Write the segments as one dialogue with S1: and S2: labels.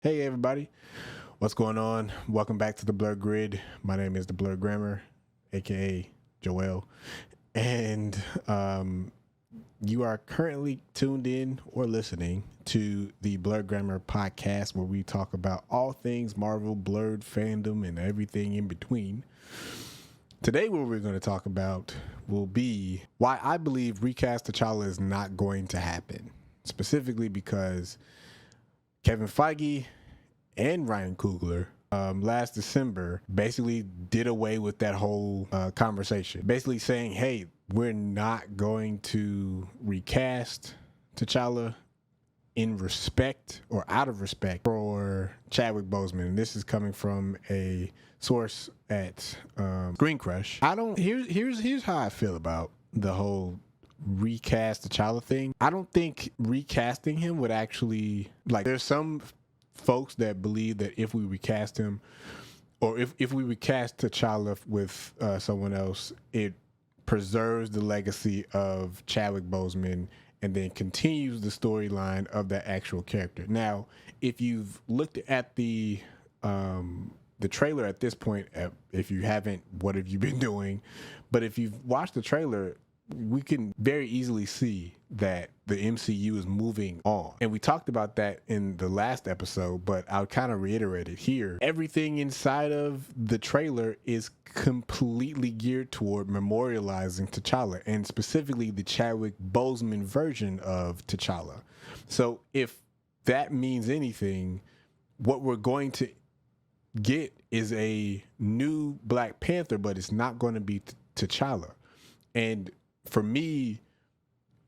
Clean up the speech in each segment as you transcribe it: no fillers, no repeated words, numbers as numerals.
S1: Hey everybody, what's going on? Welcome back to the Blur Grid. My name is the Blur Grammar, aka Joel, and you are currently tuned in or listening to the Blur Grammar podcast, where we talk about all things Marvel, blurred fandom, and everything in between. Today, what we're going to talk about will be why I believe Recast T'challa is not going to happen, specifically because Kevin Feige and Ryan Coogler last December basically did away with that whole conversation, basically saying, hey, we're not going to recast T'Challa in respect or out of respect for Chadwick Boseman. And this is coming from a source at Screen Crush. Here's how I feel about the whole recast T'Challa thing. I don't think recasting him would actually, like, there's some folks that believe that if we recast him, or if we recast T'Challa with someone else, it preserves the legacy of Chadwick Boseman and then continues the storyline of that actual character. Now, if you've looked at the trailer at this point, if you haven't, what have you been doing? But if you've watched the trailer, we can very easily see that the MCU is moving on. And we talked about that in the last episode, but I'll kind of reiterate it here. Everything inside of the trailer is completely geared toward memorializing T'Challa, and specifically the Chadwick Boseman version of T'Challa. So if that means anything, what we're going to get is a new Black Panther, but it's not going to be T'Challa. And for me,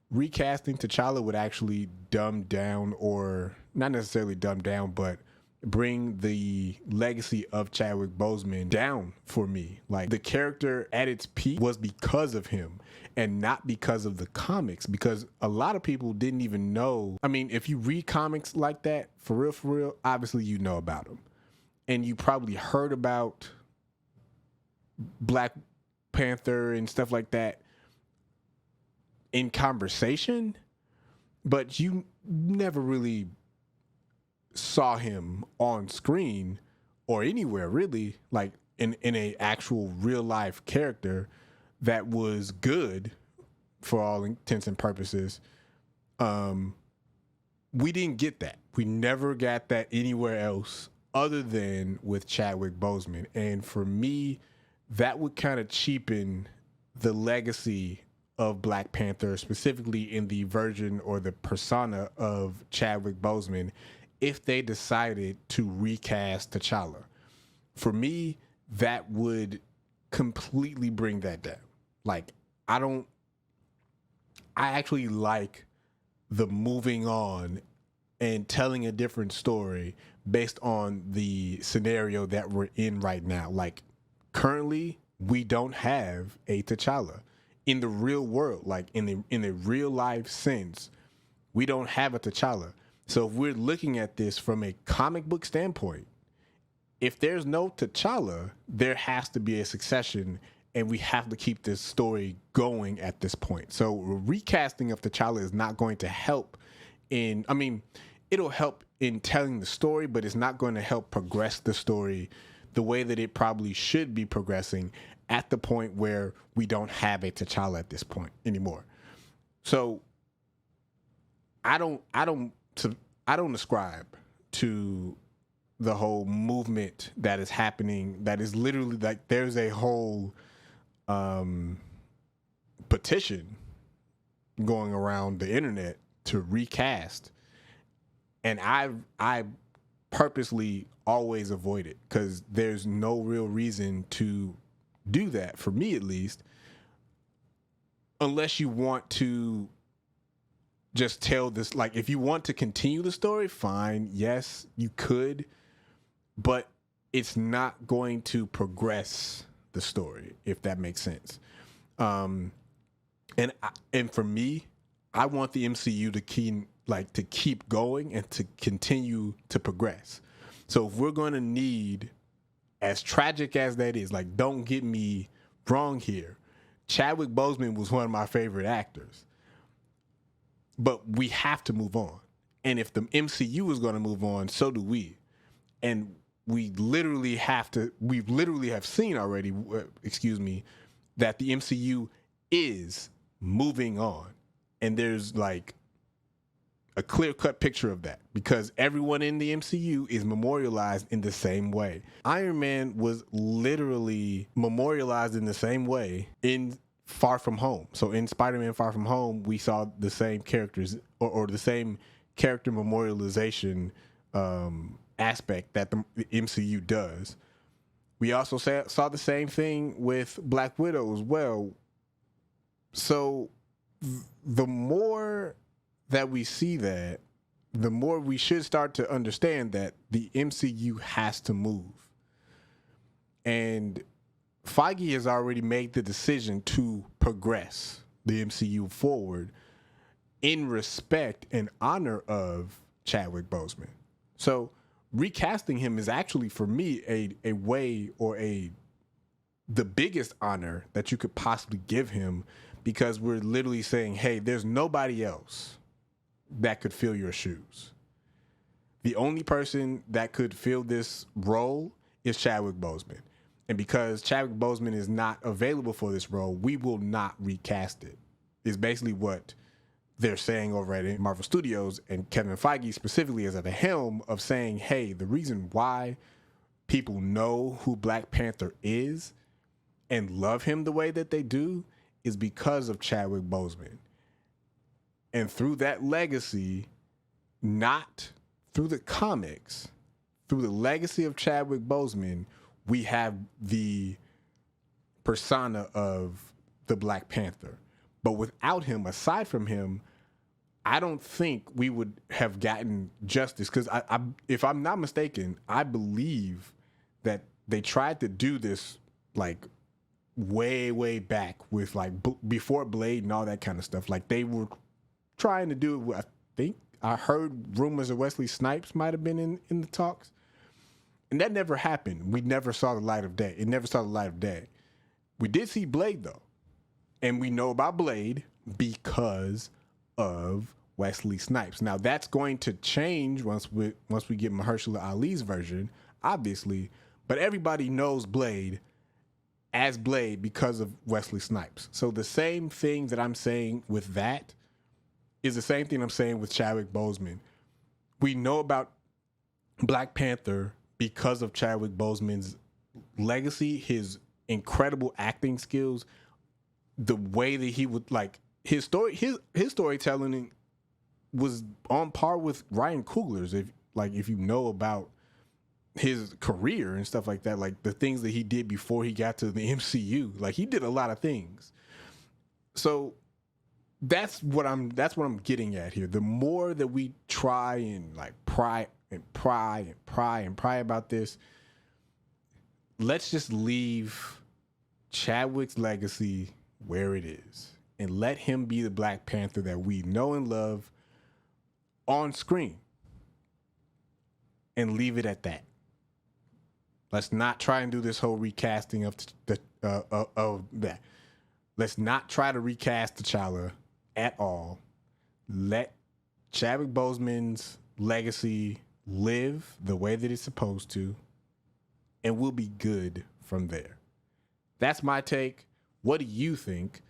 S1: recasting T'Challa would actually dumb down, or not necessarily dumb down, but bring the legacy of Chadwick Boseman down for me. Like, the character at its peak was because of him and not because of the comics, because a lot of people didn't even know. I mean, if you read comics like that, for real, obviously you know about them. And you probably heard about Black Panther and stuff like that in conversation, but you never really saw him on screen or anywhere, really, like in a actual real life character that was good for all intents and purposes. We didn't get that. We never got that anywhere else other than with Chadwick Boseman. And for me, that would kind of cheapen the legacy of Black Panther, specifically in the version or the persona of Chadwick Boseman, if they decided to recast T'Challa. For me, that would completely bring that down. Like, I actually like the moving on and telling a different story based on the scenario that we're in right now. Like, currently, we don't have a T'Challa. In the real world, like in the real life sense, we don't have a T'Challa. So if we're looking at this from a comic book standpoint, if there's no T'Challa, there has to be a succession, and we have to keep this story going at this point. So recasting of T'Challa is not going to help it'll help in telling the story, but it's not going to help progress the story the way that it probably should be progressing at the point where we don't have a T'Challa at this point anymore. So I don't ascribe to the whole movement that is happening, that is literally like there's a whole petition going around the internet to recast. And I purposely always avoid it because there's no real reason to do that, for me at least, unless you want to just tell this. Like, if you want to continue the story, fine, yes, you could, but it's not going to progress the story, if that makes sense. And for me, I want the MCU to keep going and to continue to progress. So if we're going to need, as tragic as that is, like, don't get me wrong here, Chadwick Boseman was one of my favorite actors. But we have to move on. And if the MCU is going to move on, so do we. And we've literally have seen already, that the MCU is moving on. And there's like a clear-cut picture of that because everyone in the MCU is memorialized in the same way. Iron Man was literally memorialized in the same way in Far From Home. So in Spider-Man Far From Home, we saw the same characters or the same character memorialization aspect that the MCU does. We also saw the same thing with Black Widow as well. So the more that we see that, the more we should start to understand that the MCU has to move. And Feige has already made the decision to progress the MCU forward in respect and honor of Chadwick Boseman. So recasting him is actually, for me, a way or the biggest honor that you could possibly give him, because we're literally saying, hey, there's nobody else that could fill your shoes. The only person that could fill this role is Chadwick Boseman. And because Chadwick Boseman is not available for this role, we will not recast it. Is basically what they're saying over at Marvel Studios, and Kevin Feige specifically is at the helm of saying, hey, the reason why people know who Black Panther is and love him the way that they do is because of Chadwick Boseman. And through that legacy, not through the comics, through the legacy of Chadwick Boseman, we have the persona of the Black Panther. But without him, aside from him, I don't think we would have gotten justice. Because if I'm not mistaken, I believe that they tried to do this like way back with like before Blade and all that kind of stuff. Like they were trying to do it. I think I heard rumors of Wesley Snipes might have been in the talks, and that never happened. We never saw the light of day. It never saw the light of day. We did see Blade though, and we know about Blade because of Wesley Snipes. Now that's going to change once we get Mahershala Ali's version, obviously, but everybody knows Blade as Blade because of Wesley Snipes. So the same thing that I'm saying with that is the same thing I'm saying with Chadwick Boseman. We know about Black Panther because of Chadwick Boseman's legacy, his incredible acting skills, the way that he would like his storytelling was on par with Ryan Coogler's. If you know about his career and stuff like that, like the things that he did before he got to the MCU, like he did a lot of things. So that's what I'm getting at here. The more that we try and like pry about this, let's just leave Chadwick's legacy where it is and let him be the Black Panther that we know and love on screen, and leave it at that. Let's not try and do this whole recasting of that. Let's not try to recast T'Challa at all. Let Chadwick Boseman's legacy live the way that it's supposed to, and we'll be good from there. That's my take. What do you think?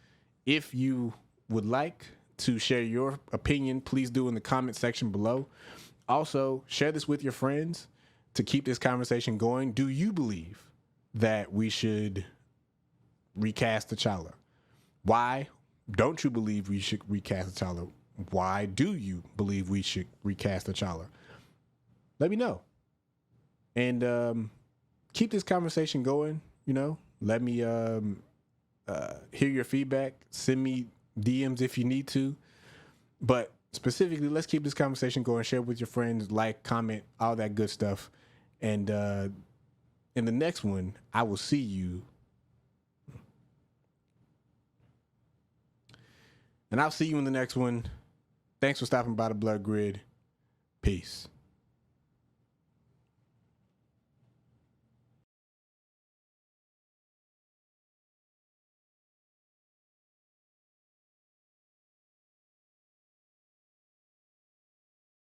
S1: If you would like to share your opinion, please do in the comment section below. Also, share this with your friends to keep this conversation going. Do you believe that we should recast T'Challa? Why don't you believe we should recast T'Challa? Why do you believe we should recast T'Challa? Let me know. And keep this conversation going, you know. Let me hear your feedback. Send me DMs if you need to. But specifically, let's keep this conversation going. Share with your friends, like, comment, all that good stuff. And in the next one, I will see you. And I'll see you in the next one. Thanks for stopping by the Blood Grid. Peace.